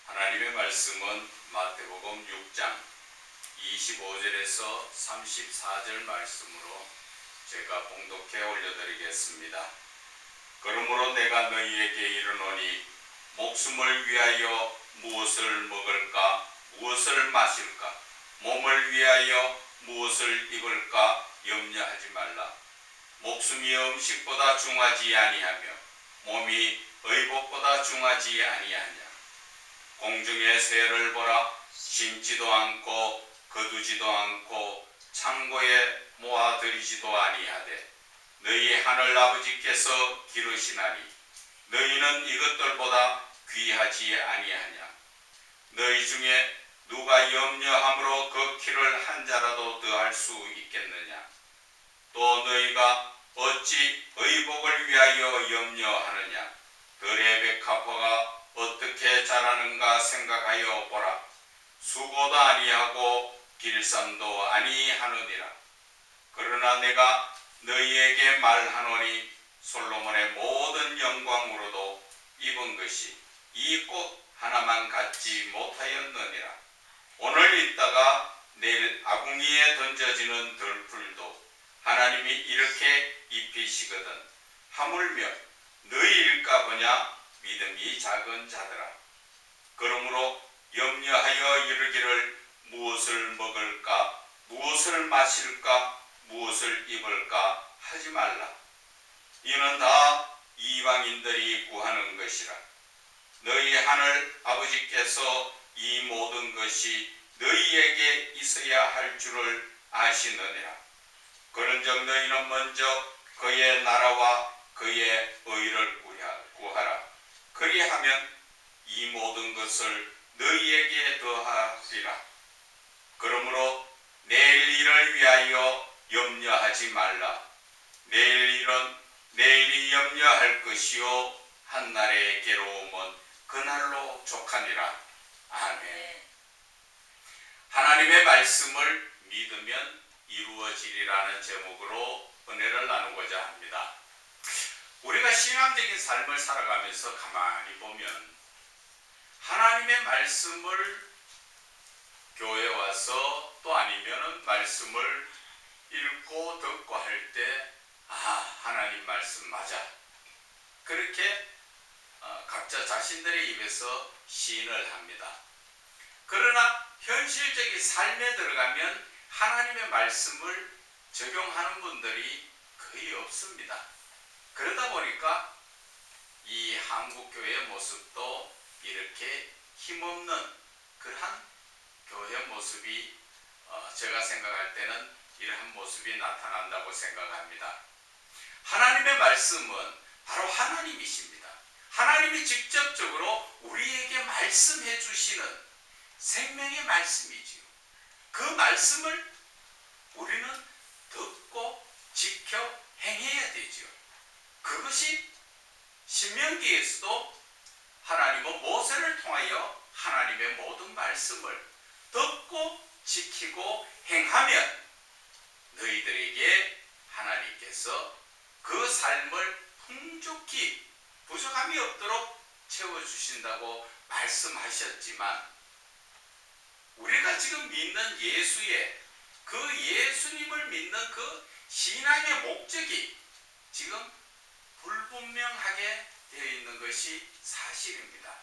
하나님의 말씀은 마태복음 6장 25절에서 34절 말씀으로 제가 봉독해 올려드리겠습니다. 그러므로 내가 너희에게 이르노니 목숨을 위하여 무엇을 먹을까 무엇을 마실까 몸을 위하여 무엇을 입을까 염려하지 말라. 목숨이 음식보다 중하지 아니하며 몸이 의복보다 중하지 아니하냐. 공중의 새를 보라. 심지도 않고 거두지도 않고 창고에 모아들이지도 아니하되 너희 하늘 아버지께서 기르시나니 너희는 이것들보다 귀하지 아니하냐. 너희 중에 누가 염려함으로 그 키를 한 자라도 더할 수 있겠느냐. 또 너희가 어찌 의복을 위하여 염려하느냐. 들의 백합화가 어떻게 자라는가 생각하여 보라. 수고도 아니하고 길쌈도 아니하느니라. 그러나 내가 너희에게 말하노니 솔로몬의 모든 영광으로도 입은 것이 이 꽃 하나만 갖지 못하였느니라. 오늘 있다가 내일 아궁이에 던져지는 들풀도 하나님이 이렇게 입히시거든 하물며 너희일까 보냐. 믿음이 작은 자들아. 그러므로 염려하여 이르기를 무엇을 먹을까 무엇을 마실까 무엇을 입을까 하지 말라. 이는 다 이방인들이 구하는 것이라. 너희 하늘 아버지께서 이 모든 것이 너희에게 있어야 할 줄을 아시느니라. 그런즉 너희는 먼저 그의 나라와 그의 의를 구하라. 그리하면 이 모든 것을 너희에게 더하리라. 그러므로 내일 일을 위하여 염려하지 말라. 내일 일은 내일이 염려할 것이요 한날의 괴로움은 그날로 족하니라. 아멘. 하나님의 말씀을 믿으면 이루어지리라는 제목으로 은혜를 나누고자 합니다. 우리가 신앙적인 삶을 살아가면서 가만히 보면 하나님의 말씀을 교회에 와서 또 아니면 말씀을 읽고 듣고 할 때 하나님 말씀 맞아. 그렇게 각자 자신들의 입에서 시인을 합니다. 그러나 현실적인 삶에 들어가면 하나님의 말씀을 적용하는 분들이 거의 없습니다. 그러다 보니까 이 한국교회의 모습도 이렇게 힘없는 그러한 교회 모습이 제가 생각할 때는 이러한 모습이 나타난다고 생각합니다. 하나님의 말씀은 바로 하나님이십니다. 하나님이 직접적으로 우리에게 말씀해 주시는 생명의 말씀이지요. 그 말씀을 우리는 듣고 지켜 행해야 되지요. 그것이 신명기에서도 하나님은 모세를 통하여 하나님의 모든 말씀을 듣고 지키고 행하면 너희들에게 하나님께서 그 삶을 풍족히 부족함이 없도록 채워주신다고 말씀하셨지만 우리가 지금 믿는 예수의 그 예수님을 믿는 그 신앙의 목적이 지금 불분명하게 되어 있는 것이 사실입니다.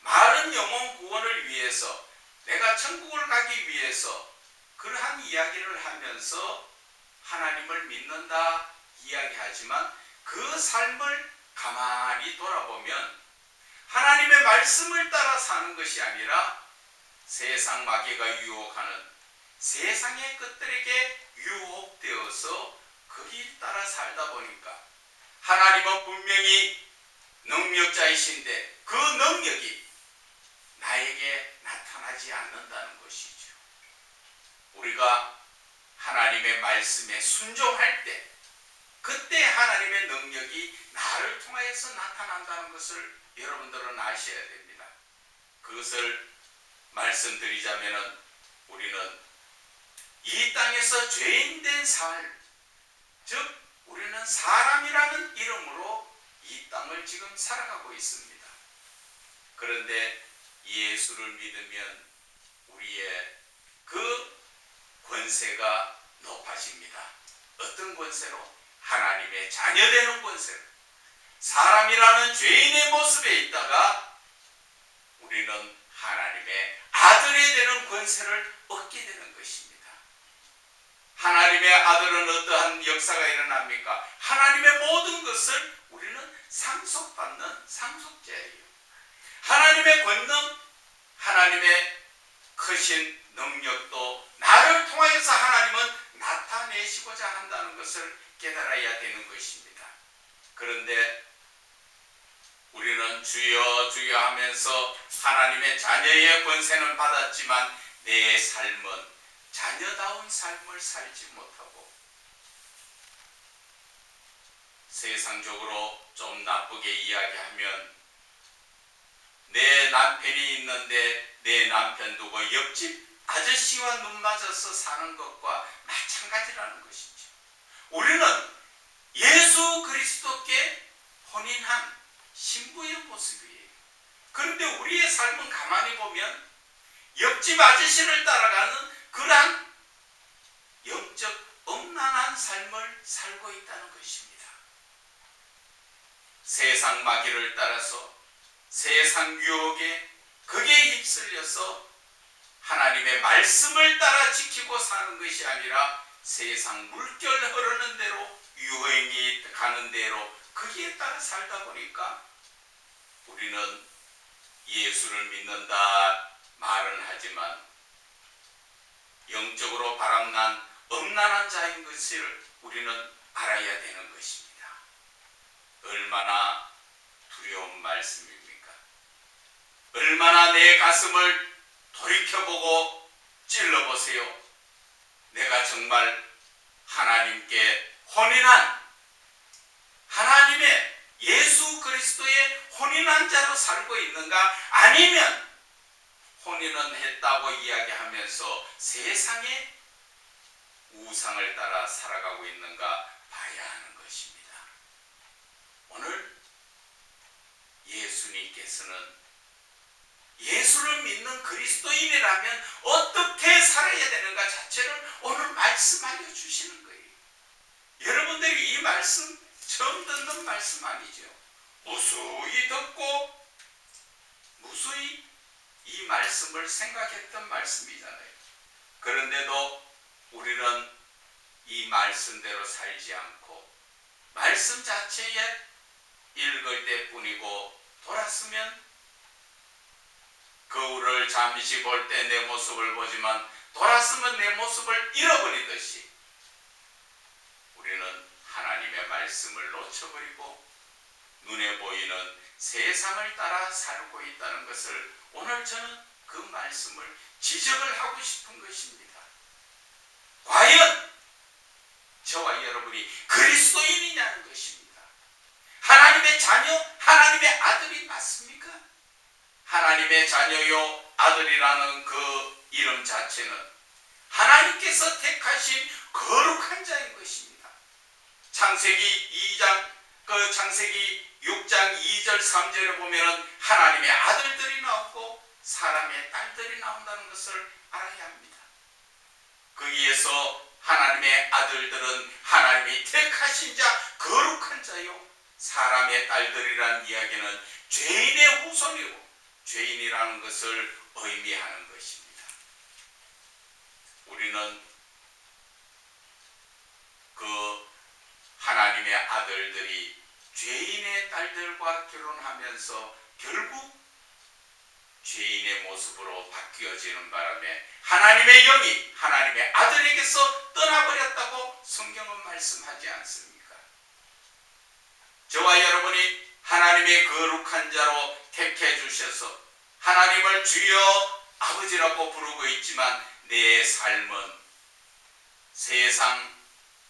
많은 영혼 구원을 위해서 내가 천국을 가기 위해서 그러한 이야기를 하면서 하나님을 믿는다 이야기하지만 그 삶을 가만히 돌아보면 하나님의 말씀을 따라 사는 것이 아니라 세상 마귀가 유혹하는 세상의 것들에게 유혹되어서 그 길 따라 살다 보니까 하나님은 분명히 능력자이신데 그 능력이 나에게 나타나지 않는다는 것이죠. 우리가 하나님의 말씀에 순종할 때 그때 하나님의 능력이 나를 통하여서 나타난다는 것을 여러분들은 아셔야 됩니다. 그것을 말씀드리자면 우리는 이 땅에서 죄인된 삶, 즉 우리는 사람이라는 이름으로 이 땅을 지금 살아가고 있습니다. 그런데 예수를 믿으면 우리의 그 권세가 높아집니다. 어떤 권세로? 하나님의 자녀되는 권세로. 사람이라는 죄인의 모습에 있다가 우리는 하나님의 아들이 되는 권세를 얻게 되는 것입니다. 하나님의 아들은 어떠한 역사가 일어납니까? 하나님의 모든 것을 우리는 상속받는 상속자예요. 하나님의 권능, 하나님의 크신 능력도 나를 통하여서 하나님은 나타내시고자 한다는 것을 깨달아야 되는 것입니다. 그런데 우리는 주여 주여 하면서 하나님의 자녀의 권세는 받았지만 내 삶은 자녀다운 삶을 살지 못하고 세상적으로 좀 나쁘게 이야기하면 내 남편이 있는데 내 남편 두고 옆집 아저씨와 눈 맞아서 사는 것과 마찬가지라는 것이죠. 우리는 예수 그리스도께 혼인한 신부의 모습이에요. 그런데 우리의 삶은 가만히 보면 옆집 아저씨를 따라가는 그러한 영적 음란한 삶을 살고 있다는 것입니다. 세상 마귀를 따라서 세상 유혹에 거기에 휩쓸려서 하나님의 말씀을 따라 지키고 사는 것이 아니라 세상 물결 흐르는 대로 유행이 가는 대로 거기에 따라 살다 보니까 우리는 예수를 믿는다 말은 하지만 영적으로 바람난 음란한 자인 것을 우리는 알아야 되는 것입니다. 얼마나 두려운 말씀입니까? 얼마나 내 가슴을 돌이켜보고 찔러보세요. 내가 정말 하나님께 혼인한 하나님의 예수 그리스도의 혼인한 자로 살고 있는가? 아니면 혼인은 했다고 이야기하면서 세상의 우상을 따라 살아가고 있는가 봐야 하는 것입니다. 오늘 예수님께서는 예수를 믿는 그리스도인이라면 어떻게 살아야 되는가 자체를 오늘 말씀하여 주시는 거예요. 여러분들이 이 말씀 처음 듣는 말씀 아니죠. 무수히 듣고 무수히 이 말씀을 생각했던 말씀이잖아요. 그런데도 우리는 이 말씀대로 살지 않고 말씀 자체에 읽을 때뿐이고 돌았으면 거울을 잠시 볼 때 내 모습을 보지만 돌았으면 내 모습을 잃어버리듯이 우리는 하나님의 말씀을 놓쳐버리고 눈에 보이는 세상을 따라 살고 있다는 것을 오늘 저는 그 말씀을 지적을 하고 싶은 것입니다. 과연 저와 여러분이 그리스도인이냐는 것입니다. 하나님의 자녀, 하나님의 아들이 맞습니까? 하나님의 자녀요 아들이라는 그 이름 자체는 하나님께서 택하신 거룩한 자인 것입니다. 창세기 6장 2절 3절에 보면은 하나님의 아들들이 나오고 사람의 딸들이 나온다는 것을 알아야 합니다. 거기에서 하나님의 아들들은 하나님이 택하신 자, 거룩한 자요. 사람의 딸들이란 이야기는 죄인의 후손이고 죄인이라는 것을 의미하는 것입니다. 우리는 그 하나님의 아들들이 죄인의 딸들과 결혼하면서 결국 죄인의 모습으로 바뀌어지는 바람에 하나님의 영이 하나님의 아들에게서 떠나버렸다고 성경은 말씀하지 않습니까? 저와 여러분이 하나님의 거룩한 자로 택해 주셔서 하나님을 주여 아버지라고 부르고 있지만 내 삶은 세상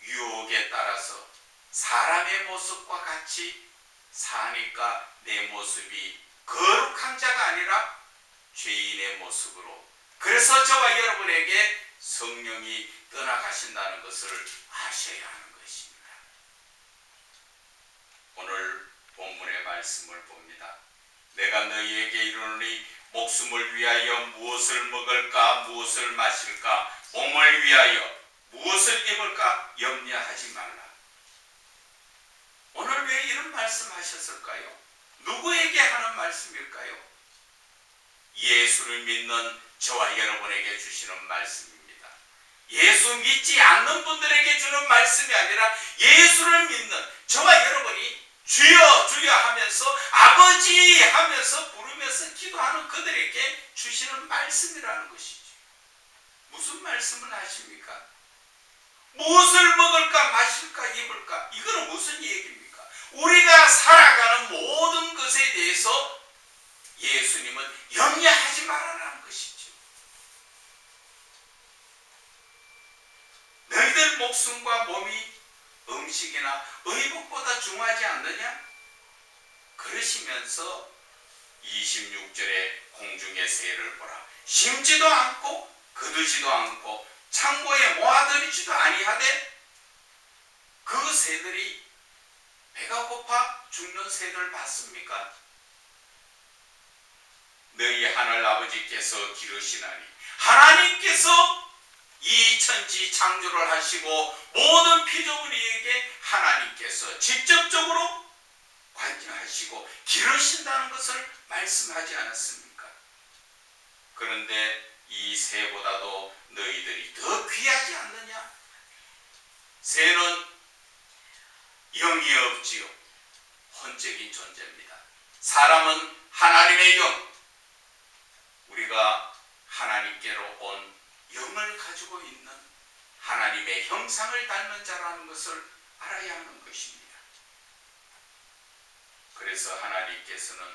유혹에 따라서 사람의 모습과 같이 사니까 내 모습이 거룩한 자가 아니라 죄인의 모습으로, 그래서 저와 여러분에게 성령이 떠나가신다는 것을 아셔야 하는 것입니다. 오늘 본문의 말씀을 봅니다. 내가 너희에게 이르노니 목숨을 위하여 무엇을 먹을까 무엇을 마실까 몸을 위하여 무엇을 입을까 염려하지 말라. 오늘 왜 이런 말씀하셨을까요? 누구에게 하는 말씀일까요? 예수를 믿는 저와 여러분에게 주시는 말씀입니다. 예수 믿지 않는 분들에게 주는 말씀이 아니라 예수를 믿는 저와 여러분이 주여 주여 하면서 아버지 하면서 부르면서 기도하는 그들에게 주시는 말씀이라는 것이죠. 무슨 말씀을 하십니까? 무엇을 먹을까 마실까 입을까? 이거는 무슨 얘기입니까? 우리가 살아가는 모든 것에 대해서 예수님은 염려하지 말아라는 것이죠. 너희들 목숨과 몸이 음식이나 의복보다 중하지 않느냐? 그러시면서 26절에 공중의 새를 보라. 심지도 않고 거두지도 않고 창고에 모아들이지도 아니하되 그 새들이 배가 고파 죽는 새들 봤습니까? 너희 하늘 아버지께서 기르시나니 하나님께서 이 천지 창조를 하시고 모든 피조물에게 하나님께서 직접적으로 관여하시고 기르신다는 것을 말씀하지 않았습니까? 그런데 이 새보다도 너희들이 더 귀하지 않느냐? 새는 영이 없지요. 혼적인 존재입니다. 사람은 하나님의 영, 우리가 하나님께로 온 영을 가지고 있는 하나님의 형상을 닮은 자라는 것을 알아야 하는 것입니다. 그래서 하나님께서는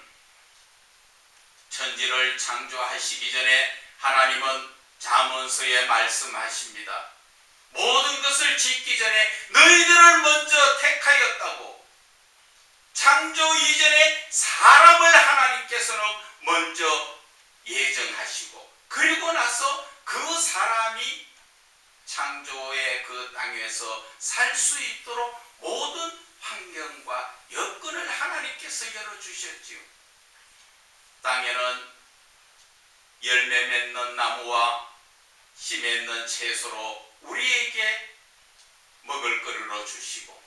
천지를 창조하시기 전에 하나님은 잠언서에 말씀하십니다. 모든 것을 짓기 전에 너희들을 먼저 택하였다고. 창조 이전에 사람을 하나님께서는 먼저 예정하시고 그리고 나서 그 사람이 창조의 그 땅에서 살 수 있도록 모든 환경과 여건을 하나님께서 열어주셨지요. 땅에는 열매 맺는 나무와 씨 맺는 채소로 우리에게 먹을 거리로 주시고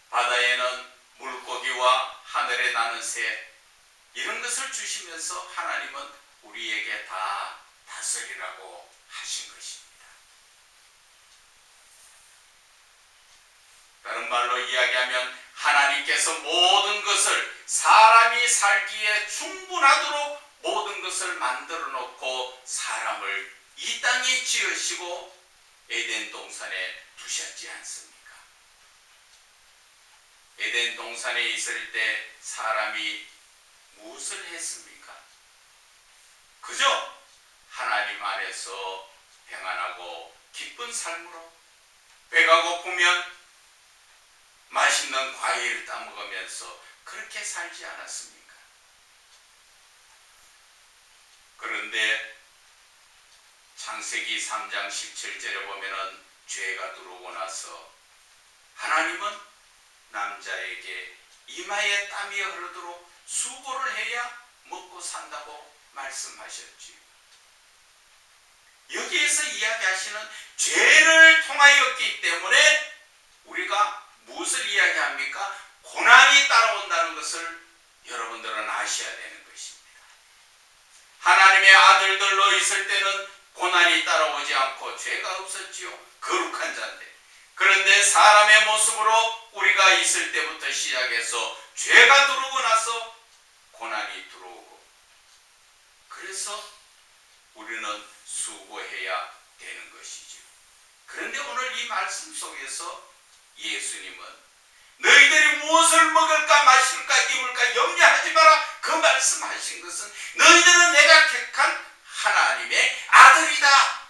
바다에는 물고기와 하늘에 나는 새 이런 것을 주시면서 하나님은 우리에게 다 다스리라고 하신 것입니다. 다른 말로 이야기하면 하나님께서 모든 것을 사람이 살기에 충분하도록 모든 것을 만들어 놓고 사람을 이 땅에 지으시고 에덴 동산에 두셨지 않습니까? 에덴 동산에 있을 때 사람이 무엇을 했습니까? 그저 하나님 안에서 평안하고 기쁜 삶으로 배가 고프면 맛있는 과일을 따먹으면서 그렇게 살지 않았습니까? 그런데 창세기 3장 17절에 보면은 죄가 들어오고 나서 하나님은 남자에게 이마에 땀이 흐르도록 수고를 해야 먹고 산다고 말씀하셨지요. 여기에서 이야기하시는 죄를 통하였기 때문에 우리가 무엇을 이야기합니까? 고난이 따라온다는 것을 여러분들은 아셔야 되는 것입니다. 하나님의 아들들로 있을 때는 고난이 따라오지 않고 죄가 없었지요. 거룩한 자인데. 그런데 사람의 모습으로 우리가 있을 때부터 시작해서 죄가 들어오고 나서 고난이 들어오고 그래서 우리는 수고해야 되는 것이죠. 그런데 오늘 이 말씀 속에서 예수님은 너희들이 무엇을 먹을까 마실까 입을까 염려하지 마라 그 말씀하신 것은 너희들은 내가 택한 하나님의 아들이다.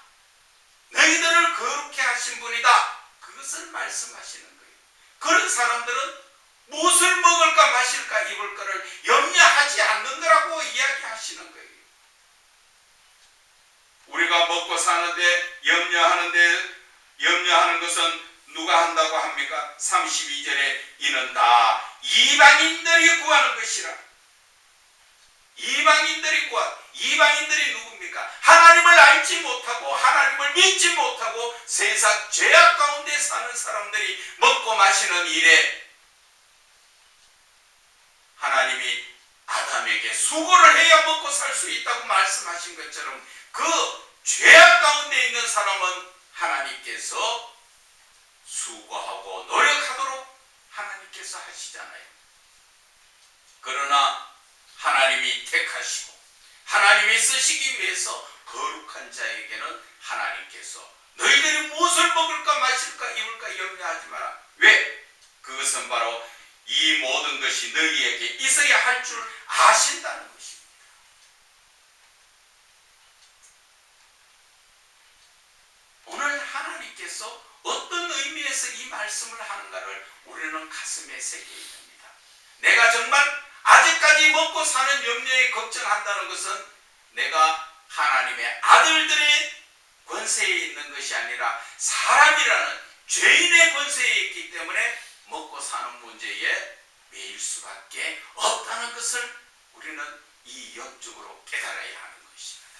너희들을 거룩해 하신 분이다. 그것을 말씀하시는 거예요. 그런 사람들은 무엇을 먹을까 마실까 입을까를 염려하지 않는 거라고 이야기하시는 거예요. 우리가 먹고 사는데 염려하는 것은 누가 한다고 합니까? 32절에 이는 다 이방인들이 구하는 것이라. 이방인들이 구한, 이방인들이 누굽니까? 하나님을 알지 못하고 하나님을 믿지 못하고 세상 죄악 가운데 사는 사람들이 먹고 마시는 일에 하나님이 아담에게 수고를 해야 먹고 살 수 있다고 말씀하신 것처럼 그 죄악 가운데 있는 사람은 하나님께서 수고하고 노력하도록 하나님께서 하시잖아요. 그러나 하나님이 택하시고 하나님이 쓰시기 위해서 거룩한 자에게는 하나님께서 너희들이 무엇을 먹을까 마실까 입을까 염려하지 마라. 왜? 그것은 바로 이 모든 것이 너희에게 있어야 할 줄 아신다는 것입니다. 오늘 하나님께서 어떤 의미에서 이 말씀을 하는가를 우리는 가슴에 새겨야 됩니다. 내가 정말 아직까지 먹고 사는 염려에 걱정한다는 것은 내가 하나님의 아들들의 권세에 있는 것이 아니라 사람이라는 죄인의 권세에 있기 때문에 먹고 사는 문제에 매일 수밖에 없다는 것을 우리는 이 영적으로 깨달아야 하는 것입니다.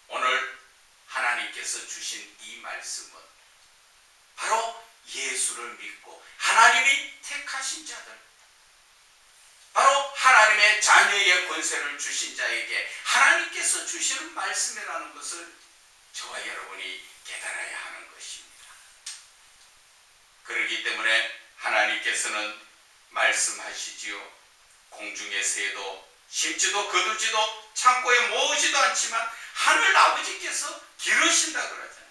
오늘 하나님께서 주신 이 말씀은 바로 예수를 믿고 하나님이 택하신 자들, 바로 하나님의 자녀의 권세를 주신 자에게 하나님께서 주시는 말씀이라는 것을 저와 여러분이 깨달아야 하는 것입니다. 그렇기 때문에 하나님께서는 말씀하시지요. 공중의 새도 심지도 거두지도 창고에 모으지도 않지만 하늘 아버지께서 기르신다 그러잖아요.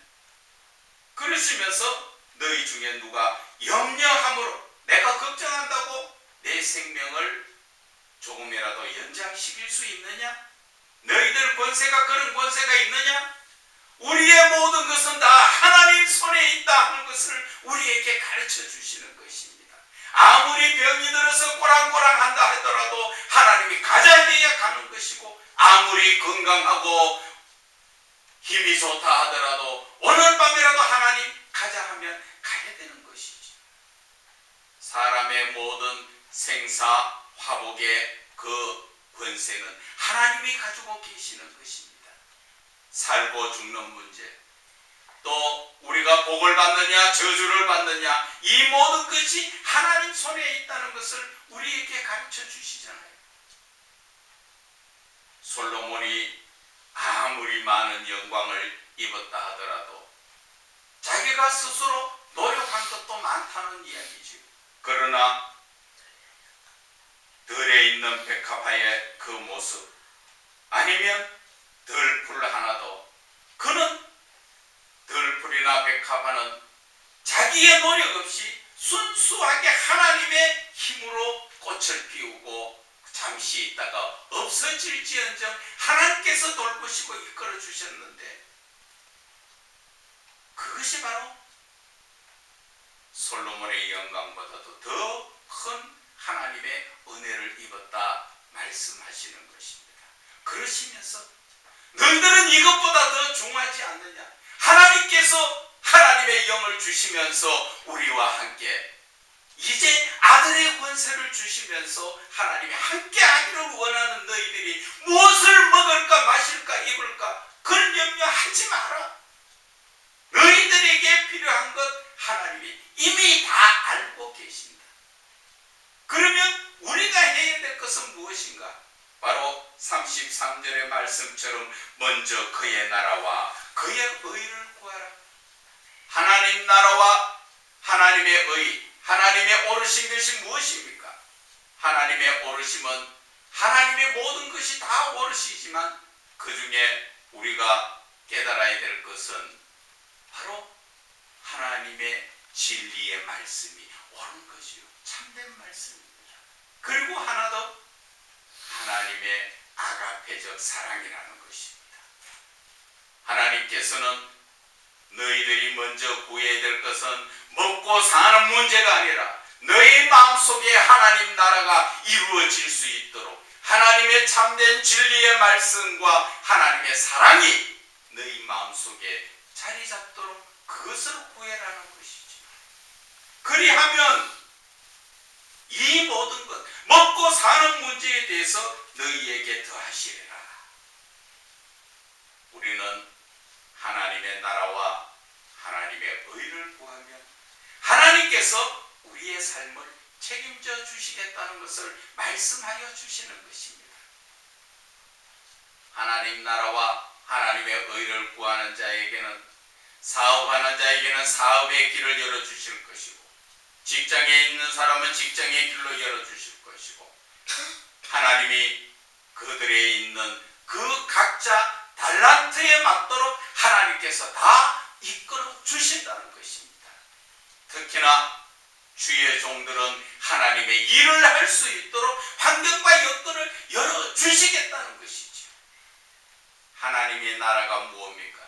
그러시면서 너희 중에 누가 염려함으로 내가 걱정한다고 내 생명을 조금이라도 연장시킬 수 있느냐? 너희들 권세가 그런 권세가 있느냐? 우리의 모든 것은 다 하나님 손에 있다 하는 것을 우리에게 가르쳐 주시는 것입니다. 아무리 병이 들어서 꼬랑꼬랑한다 하더라도 하나님이 가자 해야 가는 것이고, 아무리 건강하고 힘이 좋다 하더라도 오늘 밤이라도 하나님 가자 하면 가야 되는 것이죠. 사람의 모든 생사 화복의 그 권세는 하나님이 가지고 계시는 것입니다. 살고 죽는 문제, 또 우리가 복을 받느냐 저주를 받느냐, 이 모든 것이 하나님 손에 있다는 것을 우리에게 가르쳐 주시잖아요. 솔로몬이 아무리 많은 영광을 입었다 하더라도 자기가 스스로 노력한 것도 많다는 이야기죠. 그러나 들에 있는 백합화의 그 모습, 아니면 들풀 하나도, 그는 들풀이나 백합화는 자기의 노력 없이 순수하게 하나님의 힘으로 꽃을 피우고 잠시 있다가 없어질지언정 하나님께서 돌보시고 이끌어 주셨는데, 그것이 바로 솔로몬의 영광보다도 더 큰 하나님의 은혜를 입었다 말씀하시는 것입니다. 그러시면서 너희들은 이것보다 더 중하지 않느냐? 하나님께서 하나님의 영을 주시면서 우리와 함께 이제 아들의 권세를 주시면서 하나님이 함께 하기를 원하는 너희들이 무엇을 먹을까 마실까 입을까 그런 염려하지 마라. 너희들에게 필요한 것 하나님이 이미 다 알고 계십니다. 그러면 우리가 해야 될 것은 무엇인가? 바로 33절의 말씀처럼 먼저 그의 나라와 그의 의를 구하라. 하나님 나라와 하나님의 의, 하나님의 오르신 것이 무엇입니까? 하나님의 오르심은 하나님의 모든 것이 다 오르시지만 그 중에 우리가 깨달아야 될 것은 바로 하나님의 진리의 말씀이 옳은 것이요, 참된 말씀입니다. 그리고 하나 더, 하나님의 아가페적 사랑이라는 것입니다. 하나님께서는 너희들이 먼저 구해야 될 것은 먹고 사는 문제가 아니라 너희 마음속에 하나님 나라가 이루어질 수 있도록 하나님의 참된 진리의 말씀과 하나님의 사랑이 너희 마음속에 자리 잡도록 그것을 구해라는 것이지. 그리하면 이 모든 것, 먹고 사는 문제에 대해서 너희에게 더하시리라. 우리는 하나님의 나라와 하나님의 의를 구하면 하나님께서 우리의 삶을 책임져 주시겠다는 것을 말씀하여 주시는 것입니다. 하나님 나라와 하나님의 의를 구하는 자에게는, 사업하는 자에게는 사업의 길을 열어주실 것이고, 직장에 있는 사람은 직장의 길로 열어주실 것이고, 하나님이 그들에 있는 그 각자 달란트에 맞도록 하나님께서 다 이끌어 주신다는 것입니다. 특히나 주의 종들은 하나님의 일을 할 수 있도록 환경과 여건을 열어주시겠다는 것이죠. 하나님의 나라가 무엇입니까?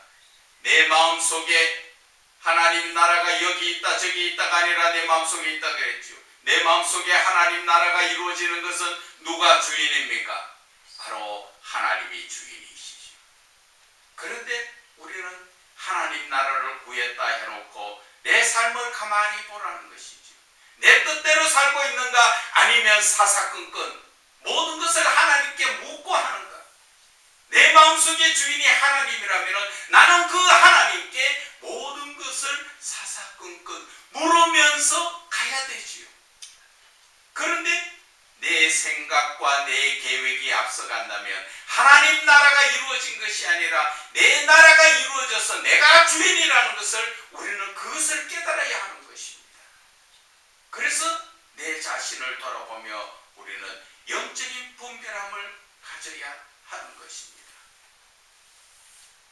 내 마음속에 하나님 나라가 여기 있다 저기 있다가 아니라 내 마음속에 있다 그랬죠. 내 마음속에 하나님 나라가 이루어지는 것은 누가 주인입니까? 바로 하나님이 주인이시죠. 그런데 우리는 하나님 나라를 구했다 해놓고 내 삶을 가만히 보라는 것이죠. 내 뜻대로 살고 있는가, 아니면 사사건건 모든 것을 하나님께 묻고 하는가. 내 마음속의 주인이 하나님이라면 나는 그 하나님께 모든 것을 사사건건 물으면서 가야 되지요. 그런데 내 생각과 내 계획이 앞서간다면 하나님 나라가 이루어진 것이 아니라 내 나라가 이루어져서 내가 주인이라는 것을 우리는 그것을 깨달아야 하는 것입니다. 그래서 내 자신을 돌아보며 우리는 영적인 분별함을 가져야 하는 것입니다.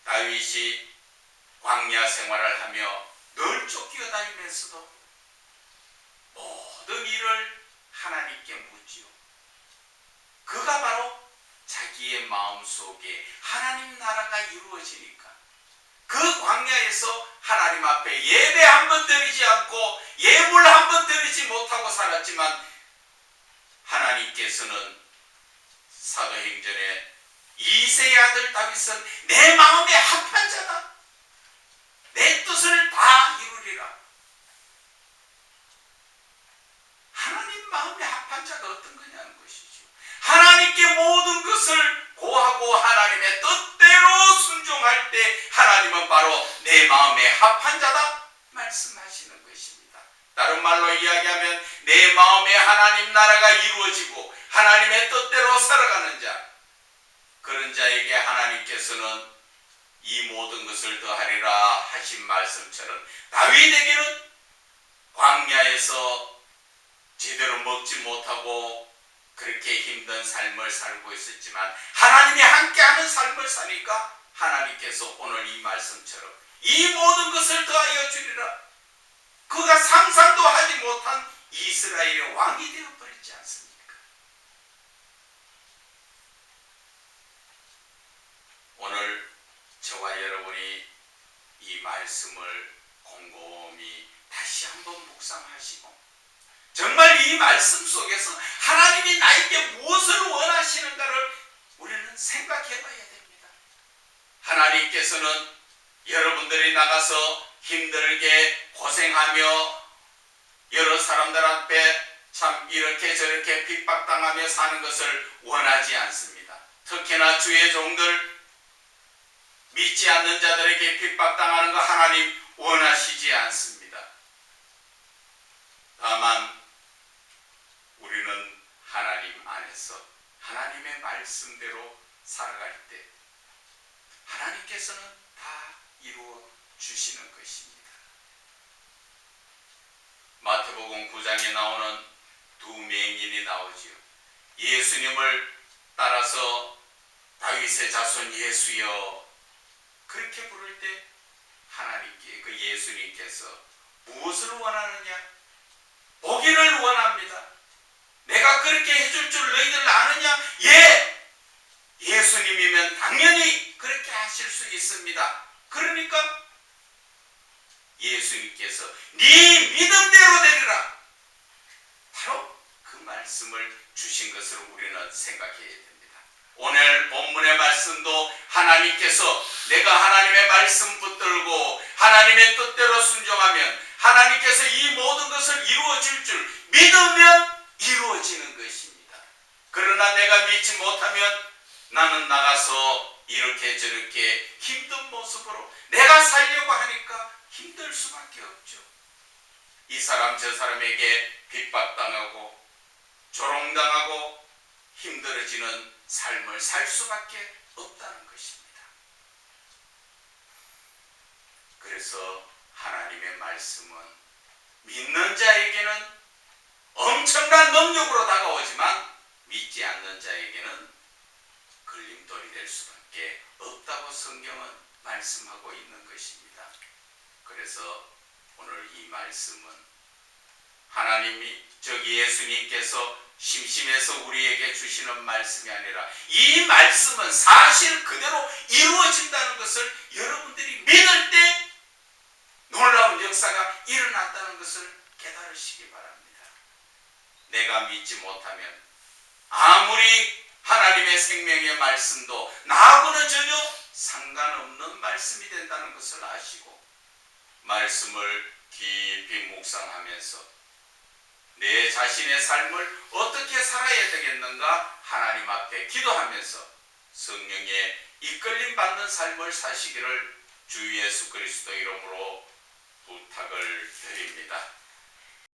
다윗이 광야 생활을 하며 늘 쫓겨다니면서도 모든 일을 하나님께 묻지요. 그가 바로 자기의 마음속에 하나님 나라가 이루어지니까 그 광야에서 하나님 앞에 예배 한 번 드리지 않고 예물 한 번 드리지 못하고 살았지만 하나님께서는 사도행전에 이새의 아들 다윗은 내 마음에 합한 자다. 내 뜻을 다 이루리라. 하나님 마음에 합한 자가 어떤 거냐는 것이죠. 하나님께 모든 것을 고하고 하나님의 뜻대로 순종할 때 하나님은 바로 내 마음에 합한 자다 말씀하시는 것입니다. 다른 말로 이야기하면 내 마음에 하나님 나라가 이루어지고 하나님의 뜻대로 살아가는 자, 그런 자에게 하나님께서는 이 모든 것을 더하리라 하신 말씀처럼 다윗에게는 광야에서 제대로 먹지 못하고 그렇게 힘든 삶을 살고 있었지만 하나님이 함께하는 삶을 사니까 하나님께서 오늘 이 말씀처럼 이 모든 것을 더하여 주리라. 그가 상상도 하지 못한 이스라엘의 왕이 되어버렸지 않습니까? 오늘 저와 여러분이 이 말씀을 곰곰이 다시 한번 묵상하시고 정말 이 말씀 속에서 하나님이 나에게 무엇을 원하시는가를 우리는 생각해 봐야 됩니다. 하나님께서는 여러분들이 나가서 힘들게 고생하며 여러 사람들 앞에 참 이렇게 저렇게 핍박당하며 사는 것을 원하지 않습니다. 특히나 주의 종들, 믿지 않는 자들에게 핍박당하는 거 하나님 원하시지 않습니다. 다만 우리는 하나님 안에서 하나님의 말씀대로 살아갈 때 하나님께서는 다 이루어 주시는 것입니다. 마태복음 9장에 나오는 두 맹인이 나오지요. 예수님을 따라서 다윗의 자손 예수여 그렇게 부를 때 하나님께 그 예수님께서 무엇을 원하느냐? 보기를 원합니다. 내가 그렇게 해줄 줄 너희들 아느냐? 예! 예수님이면 당연히 그렇게 하실 수 있습니다. 그러니까 예수님께서 네 믿음대로 되리라. 바로 그 말씀을 주신 것을 우리는 생각해야 됩니다. 오늘 본문의 말씀도 하나님께서 내가 하나님의 말씀 붙들고 하나님의 뜻대로 순종하면 하나님께서 이 모든 것을 이루어 줄 줄 믿으면 이루어지는 것입니다. 그러나 내가 믿지 못하면 나는 나가서 이렇게 저렇게 힘든 모습으로 내가 살려고 하니까 힘들 수밖에 없죠. 이 사람 저 사람에게 핍박당하고 조롱당하고 힘들어지는 삶을 살 수밖에 없다는 것입니다. 그래서 하나님의 말씀은 믿는 자에게는 엄청난 능력으로 다가오지만 믿지 않는 자에게는 걸림돌이 될 수밖에 없다고 성경은 말씀하고 있는 것입니다. 그래서 오늘 이 말씀은 하나님이 예수님께서 심심해서 우리에게 주시는 말씀이 아니라 이 말씀은 사실 그대로 이루어진다는 것을 여러분들이 믿을 때 놀라운 역사가 일어났다는 것을 깨달으시기 바랍니다. 내가 믿지 못하면 아무리 하나님의 생명의 말씀도 나하고는 전혀 상관없는 말씀이 된다는 것을 아시고 말씀을 깊이 묵상하면서 내 자신의 삶을 어떻게 살아야 되겠는가 하나님 앞에 기도하면서 성령의 이끌림 받는 삶을 사시기를 주 예수 그리스도 이름으로 부탁을 드립니다.